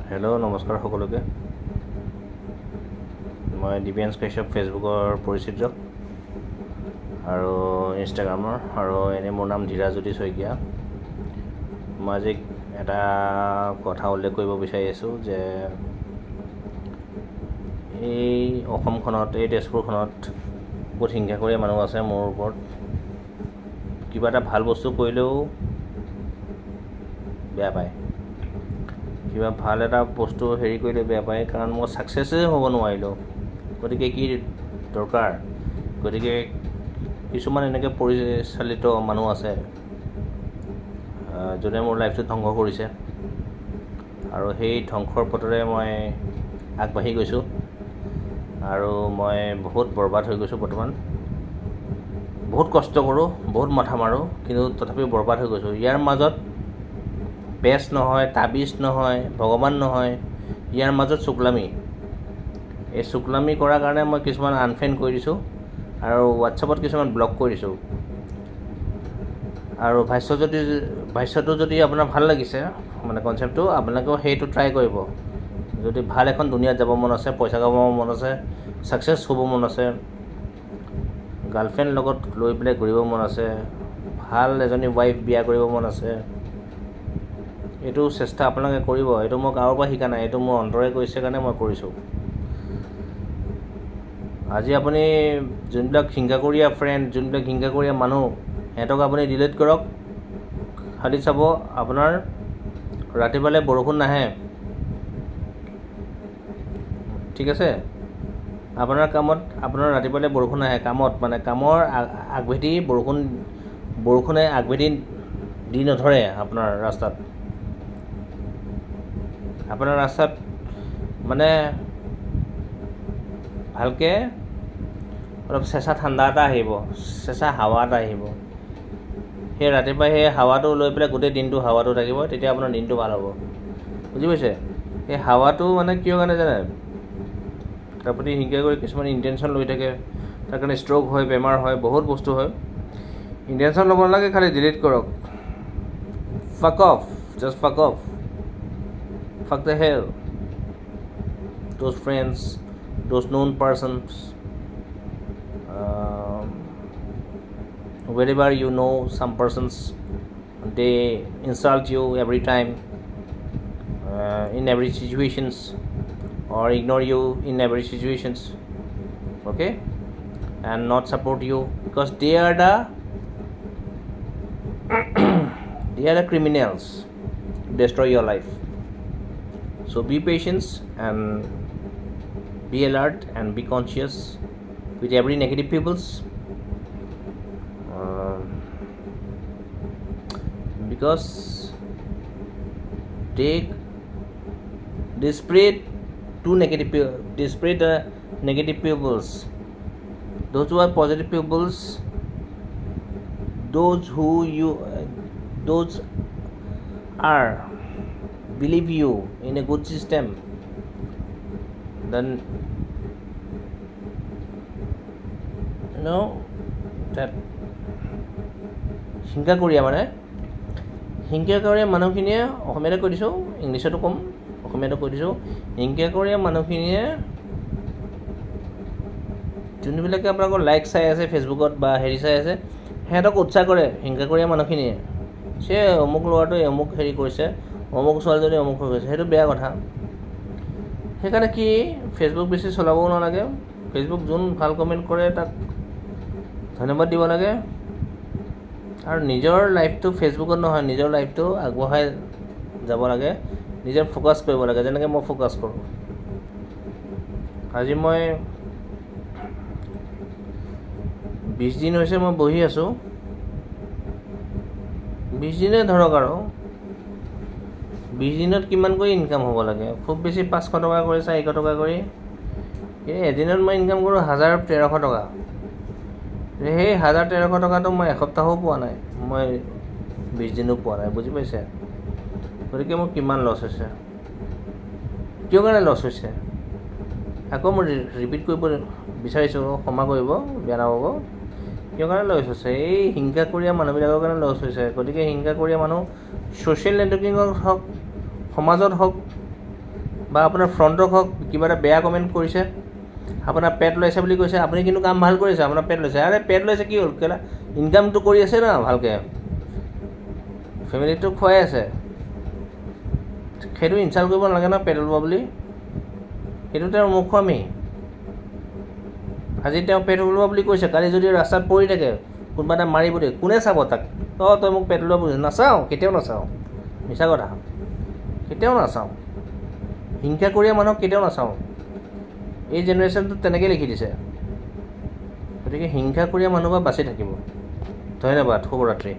Hello' নমস্কাৰ সকলোকে। মই দিব্যাংশ কাশ্যপ ফেচবুকৰ পৰিচিত আৰু ইনষ্টাগ্ৰামৰ, আৰু এনেই মোৰ নাম ধীৰাজ্যোতি শইকীয়া। মই আজি এটা কথা উল্লেখ কৰিব বিচাৰি আছোঁ যে এই অসমখনত, এই তেজপুৰখনত বহুত হিংসাকৰীয়া মানুহ আছে মোৰ ওপৰত। কিবা এটা ভাল বস্তু কৰিলেও বেয়া পায়, কিবা ভাল এটা বস্তু হেৰি কৰিলে বেয়া পায়, কাৰণ মই ছাকচেছেই হ'ব নোৱাৰিলোঁ। গতিকে কি দৰকাৰ? গতিকে কিছুমান এনেকৈ পৰিচালিত মানুহ আছে যোনে মোৰ লাইফটো ধ্বংস কৰিছে, আৰু সেই ধ্বংসৰ পথেৰে মই আগবাঢ়ি গৈছোঁ, আৰু মই বহুত বৰবাদ হৈ গৈছোঁ। বৰ্তমান বহুত কষ্ট কৰোঁ, বহুত মাথা মাৰোঁ, কিন্তু তথাপিও বৰবাদ হৈ গৈছোঁ। ইয়াৰ মাজত বেচ নহয়, তাবিজ নহয়, ভগৱান নহয়, ইয়াৰ মাজত চুকলামি। এই চুকলামি কৰাৰ কাৰণে মই কিছুমান আনফ্ৰেণ্ড কৰি দিছোঁ, আৰু হোৱাটছআপত কিছুমান ব্লক কৰি দিছোঁ। আৰু ভাষ্যটো যদি আপোনাৰ ভাল লাগিছে, মানে কনচেপ্টটো, আপোনালোকেও সেইটো ট্ৰাই কৰিব। যদি ভাল এখন দুনিয়াত যাব মন আছে, পইচা কামাব মন আছে, ছাকচেছ হ'ব মন আছে, গাৰ্লফ্ৰেণ্ড লগত লৈ পেলাই ঘূৰিব মন আছে, ভাল এজনী ৱাইফ বিয়া কৰিব মন আছে, এইটো চেষ্টা আপোনালোকে কৰিব। এইটো মই কাৰোবাৰ পৰা শিকা নাই, এইটো মোৰ অন্তৰে কৈছে কাৰণে মই কৰিছোঁ। আজি আপুনি যোনবিলাক হিংসাকৰীয়া ফ্ৰেণ্ড, যোনবিলাক হিংসাকৰীয়া মানুহ, সিহঁতক আপুনি ডিলিট কৰক। খালি চাব আপোনাৰ ৰাতিপুৱালৈ বৰষুণ নাহে, ঠিক আছে? আপোনাৰ কামত আপোনাৰ ৰাতিপুৱালৈ বৰষুণ নাহে, কামত মানে কামৰ আগভেটি বৰষুণে আগভেটি দি নধৰে আপোনাৰ ৰাস্তাত। আপোনাৰ ৰাস্তাত মানে ভালকৈ অলপ চেঁচা ঠাণ্ডা এটা আহিব, চেঁচা হাৱা এটা আহিব। সেই ৰাতিপুৱা সেই হাৱাটো লৈ পেলাই গোটেই দিনটো হাৱাটো থাকিব, তেতিয়া আপোনাৰ দিনটো ভাল হ'ব। বুজি পাইছে? সেই হাৱাটো মানে কিয় কাৰণে জানে? আপুনি হিংসা কৰি কিছুমান ইণ্টেনশ্যন লৈ থাকে, তাৰ কাৰণে ষ্ট্ৰ'ক হয়, বেমাৰ হয়, বহুত বস্তু হয়। ইণ্টেনশ্যন ল'ব নালাগে, খালি ডিলিট কৰক। ফাক অফ, জাষ্ট ফাক অফ, ফাক the hell, those friends, those known persons, wherever you know some persons, they insult you every time, in every situations, or ignore you in every situations, okay, and not support you, because they are the criminals to destroy your life. So be patient and be alert and be conscious with every negative peoples, because they spread negative peoples. Those who are positive peoples, those are believe you in a good system, then you know that হিংসাকৰীয়া মানুহখিনিয়ে, অসমীয়াতে কৈ দিছোঁ, ইংলিছতো ক'ম, অসমীয়াতো কৈ দিছোঁ, হিংসাকৰীয়া মানুহখিনিয়ে যোনবিলাকে আপোনালোকৰ লাইক চাই আছে ফেচবুকত বা হেৰি চাই আছে, সিহঁতক উৎসাহ কৰে। হিংসাকৰীয়া মানুহখিনিয়ে চে অমুক ল'ৰাটোৱে অমুক হেৰি কৰিছে, অমুক ছোৱালীজনী অমুক হৈ গৈছে, সেইটো বেয়া কথা। সেইকাৰণে কি ফেচবুক বেছি চলাবও নালাগে। ফেচবুক যোন ভাল কমেণ্ট কৰে তাক ধন্যবাদ দিব লাগে, আৰু নিজৰ লাইফটো ফেচবুকত নহয়, নিজৰ লাইফটো আগবঢ়াই যাব লাগে, নিজৰ ফ'কাছ কৰিব লাগে, যেনেকৈ মই ফ'কাছ কৰোঁ। আজি মই 20 দিন হৈছে মই বহি আছোঁ। 20 দিনে ধৰক, আৰু 20 দিনত কিমানকৈ ইনকাম হ'ব লাগে? খুব বেছি 500 টকা কৰি, 400 টকা কৰি। এদিনত মই ইনকাম কৰোঁ 1000-1300 টকা। সেই 1000-1300 টকাটো মই এসপ্তাহো পোৱা নাই, মই 20 দিনো পোৱা নাই। বুজি পাইছে? গতিকে মোৰ কিমান লছ হৈছে, কিয় কাৰণে লছ হৈছে? আকৌ মই ৰিপিট কৰিব বিচাৰিছোঁ, ক্ষমা কৰিব, বেয়া নাপাব। কিয় কাৰণে লছ হৈছে? এই হিংসাকৰীয়া মানুহবিলাকৰ কাৰণে লছ হৈছে। গতিকে হিংসাকৰীয়া মানুহ ছ'চিয়েল নেটৱৰ্কিঙত হওক, সমাজত হওক, বা আপোনাৰ ফ্ৰণ্টক হওক কিবা এটা বেয়া কমেণ্ট কৰিছে, আপোনাৰ পেট লৈছে বুলি কৈছে, আপুনি কিন্তু কাম ভাল কৰিছে, আপোনাৰ পেট লৈছে, আৰে পেট লৈছে কি হ'ল, কেলা ইনকামটো কৰি আছে ন ভালকৈ, ফেমিলিটো খুৱাই আছে, সেইটো ইনচাল্ট কৰিব নালাগে ন পেট ওলোৱা বুলি, সেইটো তেওঁৰ মুখমী। আজি তেওঁ পেট ওলোৱা বুলি কৈছে, কালি যদি ৰাস্তাত পৰি থাকে কোনোবা এটা মাৰিব দিয়ে, কোনে চাব তাক? তই মোক পেট ওলোৱা বুজিছ? নাচাওঁ, কেতিয়াও নাচাওঁ, মিছা কথা, কেতিয়াও নাচাওঁ, হিংসা কৰিয়া মানুহক কেতিয়াও নাচাওঁ। এই জেনেৰেশ্যনটোত তেনেকৈ লিখি দিছে, গতিকে হিংসা কৰিয়া মানুহৰ পৰা বাচি থাকিব। ধন্যবাদ, শুভৰাত্ৰি।